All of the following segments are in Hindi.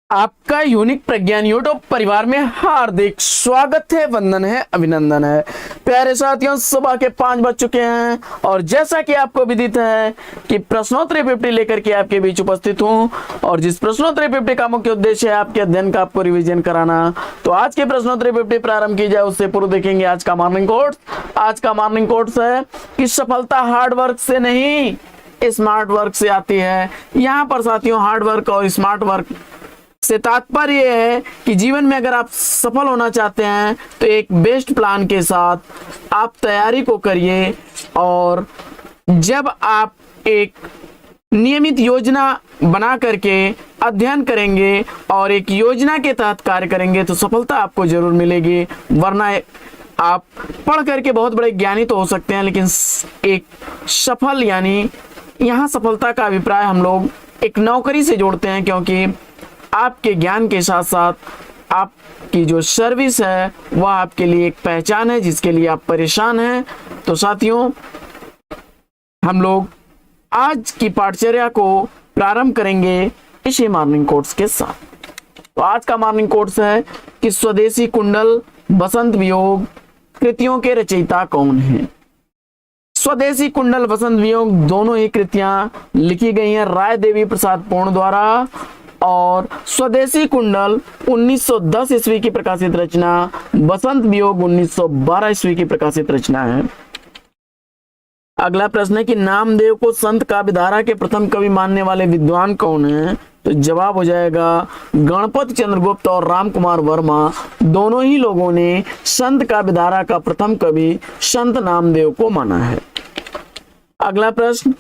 आपका यूनिक प्रज्ञान यूट्यूब परिवार में हार्दिक स्वागत है, वंदन है, अभिनंदन है। प्यारे साथियों, सुबह के 5 बज चुके हैं और जैसा कि आपको विदित है कि प्रश्नोत्तरी 50 लेकर के आपके बीच उपस्थित हूं और जिस प्रश्नोत्तरी 50 का मुख्य उद्देश्य है आपके अध्ययन का आपको रिवीजन कराना। तो आज के प्रश्नोत्तरी 50 प्रारंभ की जाए उससे पूर्व देखेंगे आज का मॉर्निंग कोट्स। आज का मॉर्निंग कोट्स है कि सफलता हार्ड वर्क से नहीं स्मार्ट वर्क से आती है। यहाँ पर साथियों हार्ड वर्क और स्मार्ट वर्क से तात्पर्य है कि जीवन में अगर आप सफल होना चाहते हैं तो एक बेस्ट प्लान के साथ आप तैयारी को करिए और जब आप एक नियमित योजना बना करके अध्ययन करेंगे और एक योजना के तहत कार्य करेंगे तो सफलता आपको जरूर मिलेगी। वरना आप पढ़ करके बहुत बड़े ज्ञानी तो हो सकते हैं लेकिन एक सफल यानी यहाँ सफलता का अभिप्राय हम लोग एक नौकरी से जोड़ते हैं, क्योंकि आपके ज्ञान के साथ साथ आपकी जो सर्विस है वह आपके लिए एक पहचान है जिसके लिए आप परेशान हैं। तो साथियों हम लोग आज की पाठचर्या को प्रारंभ करेंगे इसी मॉर्निंग कोट्स के साथ। तो आज का मॉर्निंग कोट्स है कि स्वदेशी कुंडल बसंत वियोग कृतियों के रचयिता कौन हैं। स्वदेशी कुंडल बसंत वियोग दोनों ही कृतियां लिखी गई हैं राय देवी प्रसाद पूर्ण द्वारा और स्वदेशी कुंडल 1910 ईस्वी की प्रकाशित रचना, बसंत वियोग 1912 ईस्वी की प्रकाशित रचना है। अगला प्रश्न है कि नामदेव को संत काव्यधारा के प्रथम कवि मानने वाले विद्वान कौन हैं। तो जवाब हो जाएगा गणपत चंद्रगुप्त और राम कुमार वर्मा। दोनों ही लोगों ने संत काव्यधारा का प्रथम कवि संत नामदेव को माना है। अगला प्रश्न,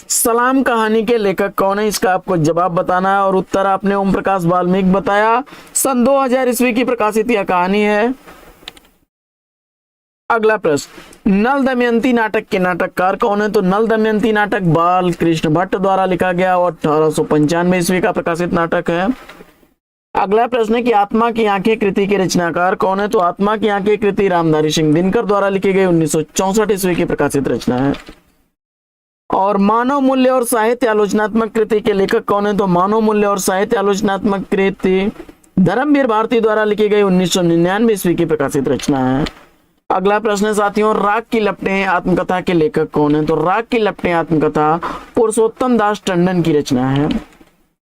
सलाम कहानी के लेखक कौन है। इसका आपको जवाब बताना है और उत्तर आपने ओम प्रकाश वाल्मीकि बताया। सन 2000 ईस्वी की प्रकाशित यह कहानी है। अगला प्रश्न, नल दमयंती नाटक के नाटककार कौन है। तो नल दमयंती नाटक बाल कृष्ण भट्ट द्वारा लिखा गया और 1895 ईस्वी का प्रकाशित नाटक है। अगला प्रश्न है कि आत्मा की आंखें कृति के रचनाकार कौन है। तो आत्मा की आंखें कृति रामधारी सिंह दिनकर द्वारा लिखी गई 1964 ईस्वी की प्रकाशित रचना है। और मानव मूल्य और साहित्य आलोचनात्मक कृति के लेखक कौन है। तो मानव मूल्य और साहित्य आलोचनात्मक कृति धर्मवीर भारती द्वारा लिखी गई 1999 ईस्वी की प्रकाशित रचना है। अगला प्रश्न है साथियों, राग की लपटें आत्मकथा के लेखक कौन है। तो राग की लपटें आत्मकथा पुरुषोत्तम दास टंडन की रचना है।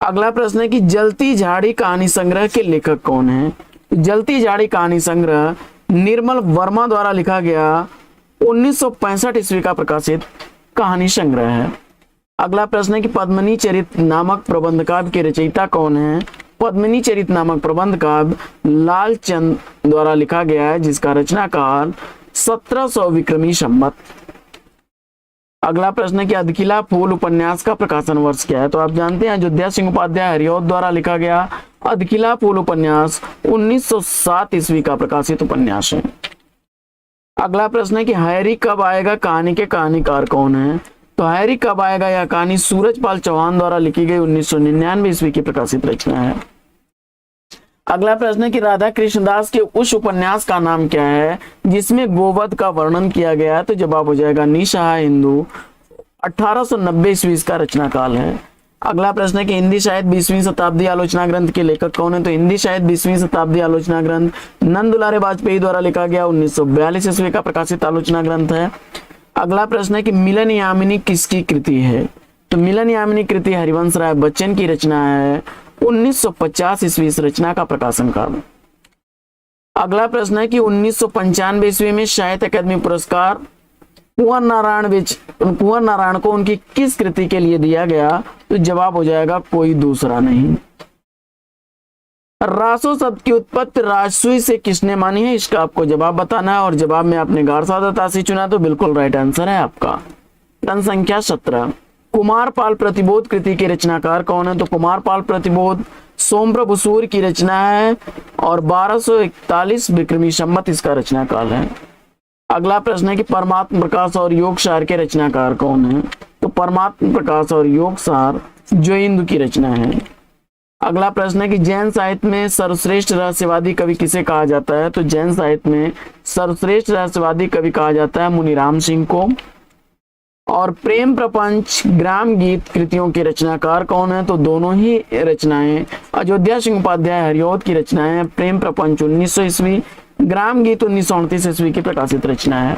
अगला प्रश्न है कि जलती झाड़ी कहानी संग्रह के लेखक कौन है। जलती झाड़ी कहानी संग्रह निर्मल वर्मा द्वारा लिखा गया 1965 ईस्वी का प्रकाशित कहानी संग्रह है। अगला प्रश्न है कि पद्मिनी चरित नामक प्रबंध काव्य के रचयिता कौन है। पद्मिनी चरित नामक प्रबंध काव्य लालचंद द्वारा लिखा गया है जिसका रचना काल 1700 विक्रमी संवत। अगला प्रश्न है कि अधकिला फूल उपन्यास का प्रकाशन वर्ष क्या है। तो आप जानते हैं अयोध्या सिंह उपाध्याय हरिऔध द्वारा लिखा गया अधकिला फूल उपन्यास 1907 ईस्वी का प्रकाशित उपन्यास है। अगला प्रश्न है कि हैरी कब आएगा कहानी के कहानीकार कौन है। तो हैरी कब आएगा यह कहानी सूरजपाल चौहान द्वारा लिखी गई 1999 ईस्वी की प्रकाशित रचना है। अगला प्रश्न है कि राधा कृष्णदास के उस उपन्यास का नाम क्या है जिसमें गोवध का वर्णन किया गया है। तो जवाब हो जाएगा निसहाय हिंदू। 1890 ईस्वी का रचना काल है। अगला प्रश्न है कि हिंदी साहित्य 20वीं शताब्दी आलोचना ग्रंथ के लेखक कौन है। तो हिंदी साहित्य 20वीं शताब्दी आलोचना ग्रंथ नंद दुलारे वाजपेयी द्वारा लिखा गया 1942 ईस्वी का प्रकाशित आलोचना ग्रंथ है। अगला प्रश्न है कि मिलन यामिनी किसकी कृति है। तो मिलन यामिनी कृति हरिवंश राय बच्चन की रचना है 1950 ईस्वी इस रचना का प्रकाशन काल। अगला प्रश्न है कि 1995 ईस्वी में साहित्य अकादमी पुरस्कार कुंवर नारायण को उनकी किस कृति के लिए दिया गया। तो जवाब हो जाएगा कोई दूसरा नहीं। रासो शब्द की उत्पत्ति राजसूय से किसने मानी है। इसका आपको जवाब बताना है और जवाब में आपने गारसादातासी चुना तो बिल्कुल राइट आंसर है आपका। प्रश्न संख्या 17, कुमारपाल प्रतिबोध कृति के रचनाकार कौन है। तो कुमारपाल प्रतिबोध सोमप्रभु सूर्य की रचना है और 1241 विक्रमी संवत इसका रचना काल है। अगला प्रश्न है कि परमात्म प्रकाश और योग सार के रचनाकार कौन है। तो परमात्म प्रकाश और योग सार जोइंदु की रचना है। अगला प्रश्न है कि जैन साहित्य में सर्वश्रेष्ठ रहस्यवादी कवि किसे कहा जाता है। तो जैन साहित्य में सर्वश्रेष्ठ रहस्यवादी कवि कहा जाता है मुनिराम सिंह को। और प्रेम प्रपंच ग्राम गीत कृतियों के रचनाकार कौन है? तो दोनों ही रचनाएं अयोध्या सिंह उपाध्याय हरिऔध की रचनाएं हैं। प्रेम प्रपंच 1900 ईस्वी, ग्राम गीत 1938 ईस्वी की प्रकाशित रचना है।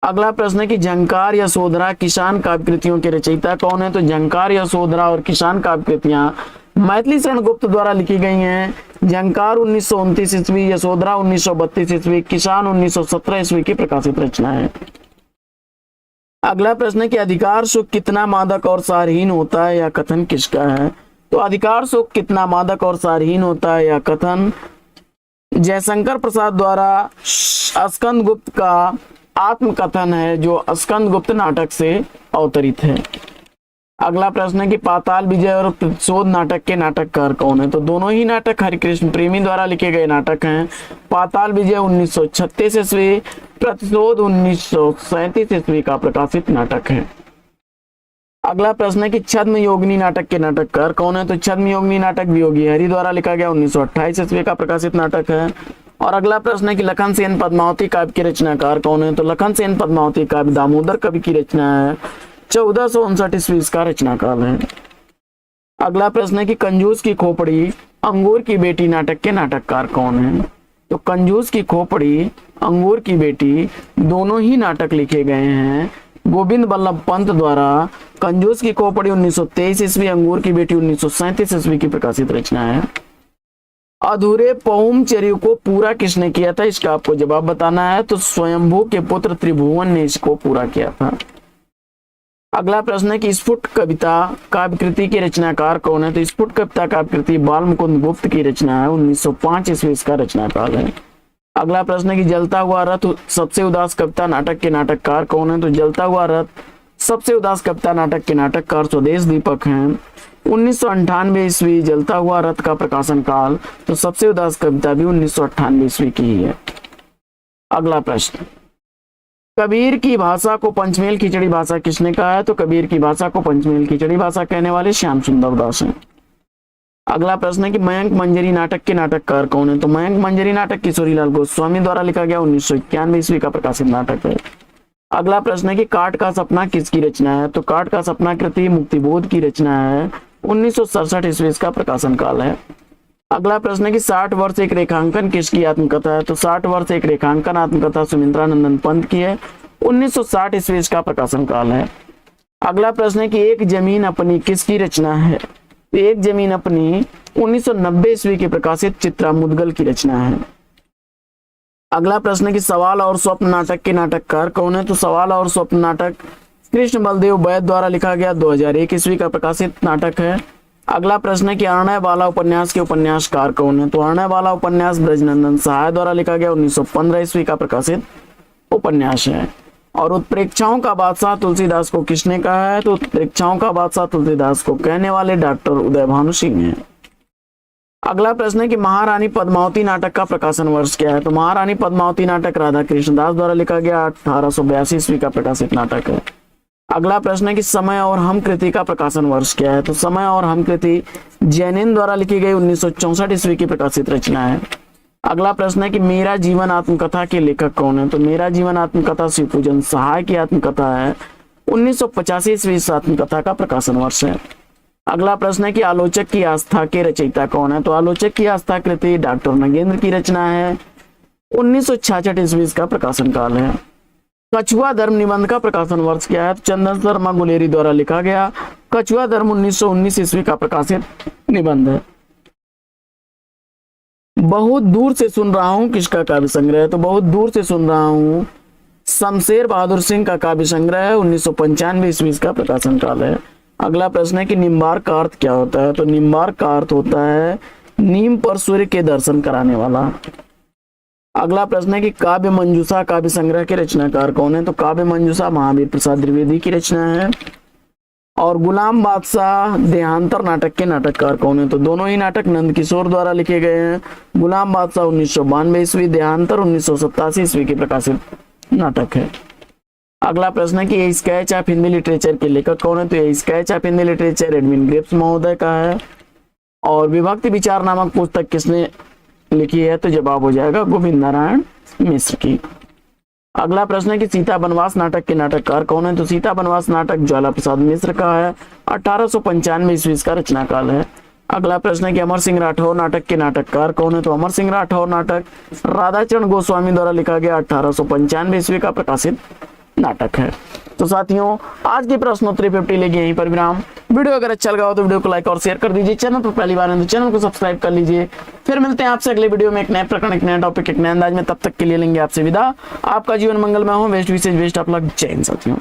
अगला प्रश्न है कि झंकार यशोधरा किसान काव्य कृतियों के रचयिता कौन है? तो झंकार यशोधरा और किसान काव्य कृतियां मैथिली शरण गुप्त द्वारा लिखी गई हैं। झंकार 1929 ईस्वी, यशोधरा 1932 ईस्वी, किसान 1917 ईस्वी की प्रकाशित रचना है। अगला प्रश्न है कि अधिकार सुख कितना मादक और सारहीन होता है, या कथन किसका है? तो अधिकार सुख कितना मादक और सारहीन होता है, या कथन जयशंकर प्रसाद द्वारा स्कंद गुप्त का आत्मकथन है, जो स्कंद गुप्त नाटक से अवतरित है। अगला प्रश्न है कि पाताल विजय और प्रतिशोध नाटक के नाटककार कौन है? तो दोनों ही नाटक हरिकृष्ण प्रेमी द्वारा लिखे गए नाटक हैं। पाताल विजय 1936 ईस्वी, प्रतिशोध 1937 ईस्वी का प्रकाशित नाटक है। अगला प्रश्न है कि छद्म योगिनी नाटक के नाटककार कौन है? तो छद्म योगिनी नाटक वियोगी हरि द्वारा लिखा गया 1928 ईस्वी का प्रकाशित नाटक है। और अगला प्रश्न है कि लखन सेन पद्मावती काव्य के रचनाकार कौन है? तो लखन सेन पद्मावती काव्य दामोदर कवि की रचना है। 1459 ईस्वी का रचनाकाल है। अगला प्रश्न है कि कंजूस की खोपड़ी अंगूर की बेटी नाटक के नाटककार कौन है? तो कंजूस की खोपड़ी अंगूर की बेटी दोनों ही नाटक लिखे गए हैं गोविंद बल्लभ पंत द्वारा। कंजूस की खोपड़ी 1923 ईस्वी, अंगूर की बेटी 1937 ईस्वी की प्रकाशित रचना है। अधूरे पहुमचर्य को पूरा किसने किया था? इसका आपको जवाब बताना है। तो स्वयंभू के पुत्र त्रिभुवन ने इसको पूरा किया था। अगला प्रश्न है कि स्फुट कविता काव्य कृति के रचनाकार कौन है? तो स्फुट कविता काव्य कृति बाल मुकुंद गुप्त की रचना है। 1905 ईस्वी इसका रचनाकाल है। अगला प्रश्न है कि जलता हुआ रथ सबसे उदास कविता नाटक के नाटककार कौन है? तो जलता हुआ रथ सबसे उदास कविता नाटक के नाटककार स्वदेश दीपक हैं। 1998 ईस्वी जलता हुआ रथ का प्रकाशन काल। तो सबसे उदास कविता भी 1998 ईस्वी की ही है। अगला प्रश्न, कबीर की भाषा को पंचमेल खिचड़ी भाषा किसने कहा है? तो कबीर की भाषा को पंचमेल खिचड़ी भाषा कहने वाले श्याम सुंदर दास हैं। अगला प्रश्न है कि मयंक मंजरी नाटक के नाटककार कौन है? तो मयंक मंजरी नाटक किशोरीलाल गोस्वामी द्वारा लिखा गया 1991 ईस्वी का प्रकाशित नाटक है। अगला प्रश्न है कि काट का सपना किसकी रचना है? तो काट का सपना कृति मुक्तिबोध की रचना है। 1967 ईस्वी का प्रकाशन काल है। अगला प्रश्न है कि 60 वर्ष एक रेखांकन किसकी आत्मकथा है? तो 60 वर्ष एक रेखांकन आत्मकथा सुमित्रानंदन पंत की है। 1960 ईस्वी का प्रकाशन काल है। अगला प्रश्न है कि एक जमीन अपनी किसकी रचना है? तो एक जमीन अपनी 1990 ईस्वी की प्रकाशित चित्रा मुदगल की रचना है। अगला प्रश्न है कि सवाल और स्वप्न नाटक के नाटककार कौन है? तो सवाल और स्वप्न नाटक कृष्ण बलदेव बैद द्वारा लिखा गया 2001 ईस्वी का प्रकाशित नाटक है। अगला प्रश्न है कि अरणय बाला उपन्यास के उपन्यासकार कौन है? तो अरणय बाला उपन्यास ब्रजनंदन सहाय द्वारा लिखा गया 1915 ईस्वी का प्रकाशित उपन्यास है। और उत्प्रेक्षाओं का बादशाह तुलसीदास को किसने कहा है? तो उत्प्रेक्षाओं का बादशाह तुलसीदास को कहने वाले डॉक्टर उदय भानु सिंह हैं। अगला प्रश्न है कि महारानी पद्मावती नाटक का प्रकाशन वर्ष क्या है? तो महारानी पद्मावती नाटक राधा कृष्ण दास द्वारा लिखा गया 1882 ईस्वी का प्रकाशित नाटक है। अगला प्रश्न है कि समय और हम कृति का प्रकाशन वर्ष क्या है? तो समय और हम कृति जैनिन द्वारा लिखी गई 1964 ईस्वी की प्रकाशित रचना है। अगला प्रश्न है कि मेरा जीवन आत्मकथा के लेखक कौन है? तो मेरा जीवन आत्मकथा शिवपूजन सहाय की आत्मकथा है। 1985 ईस्वी आत्मकथा का प्रकाशन वर्ष है। अगला प्रश्न है कि आलोचक की आस्था के रचयिता कौन है? तो आलोचक की आस्था कृति डॉक्टर नगेंद्र की रचना है। 1966 ईस्वी का प्रकाशन काल है। कछुआ धर्म निबंध का प्रकाशन वर्ष क्या है? चंदन शर्मा गुलेरी द्वारा लिखा गया कछुआ धर्म 1919 ईस्वी का प्रकाशित निबंध है। बहुत दूर से सुन रहा हूं किसका काव्य संग्रह है? तो बहुत दूर से सुन रहा हूं शमशेर बहादुर सिंह का काव्य संग्रह है। 1995 ईस्वी का प्रकाशन काल है। अगला प्रश्न है कि निम्बार्क का अर्थ क्या होता है? तो निम्बार्क का अर्थ होता है नीम पर सूर्य के दर्शन कराने वाला। अगला प्रश्न है कि काव्य मंजूषा काव्य संग्रह के रचनाकार कौन है? तो काव्य मंजूषा महावीर प्रसाद द्विवेदी की रचना है। और गुलाम बादशाह देहांतर नाटक के नाटककार कौन है? तो दोनों ही नाटक नंद किशोर द्वारा लिखे गए हैं। गुलाम बादशाह 1992 ईस्वी, देहांतर 1987 ईस्वी की प्रकाशित नाटक है। अगला प्रश्न है कि ये स्केच ऑफ हिंदी लिटरेचर के लेखक कौन है? तो ये sketch of Hindi literature Edwin grapes महोदय का है। और विभक्ति विचार नामक पुस्तक किसने लिखी है? तो जवाब हो जाएगा गोविंद नारायण मिश्र की। अगला प्रश्न है कि सीता बनवास नाटक के नाटककार कौन है? तो सीता बनवास नाटक ज्वाला प्रसाद मिश्र का है, 1895 ईस्वी इसका रचना काल है। अगला प्रश्न है कि अमर सिंह राठौर नाटक के नाटककार कौन है? तो अमर सिंह राठौर नाटक राधाचरण गोस्वामी द्वारा लिखा गया 1895 ईस्वी का प्रकाशित नाटक है। तो साथियों आज की प्रश्नोत्तरी 50 लेके यहीं पर विराम। वीडियो अगर अच्छा लगा हो तो वीडियो को लाइक और शेयर कर दीजिए। चैनल पर पहली बार है तो चैनल को सब्सक्राइब कर लीजिए। फिर मिलते हैं आपसे अगले वीडियो में एक नए प्रकरण, एक नया टॉपिक, एक नए अंदाज में। तब तक के लिए लेंगे आपसे विदा। आपका जीवन मंगलमय हो। बेस्ट विशेष बेस्ट ऑफ लक। जय हिंद साथियों।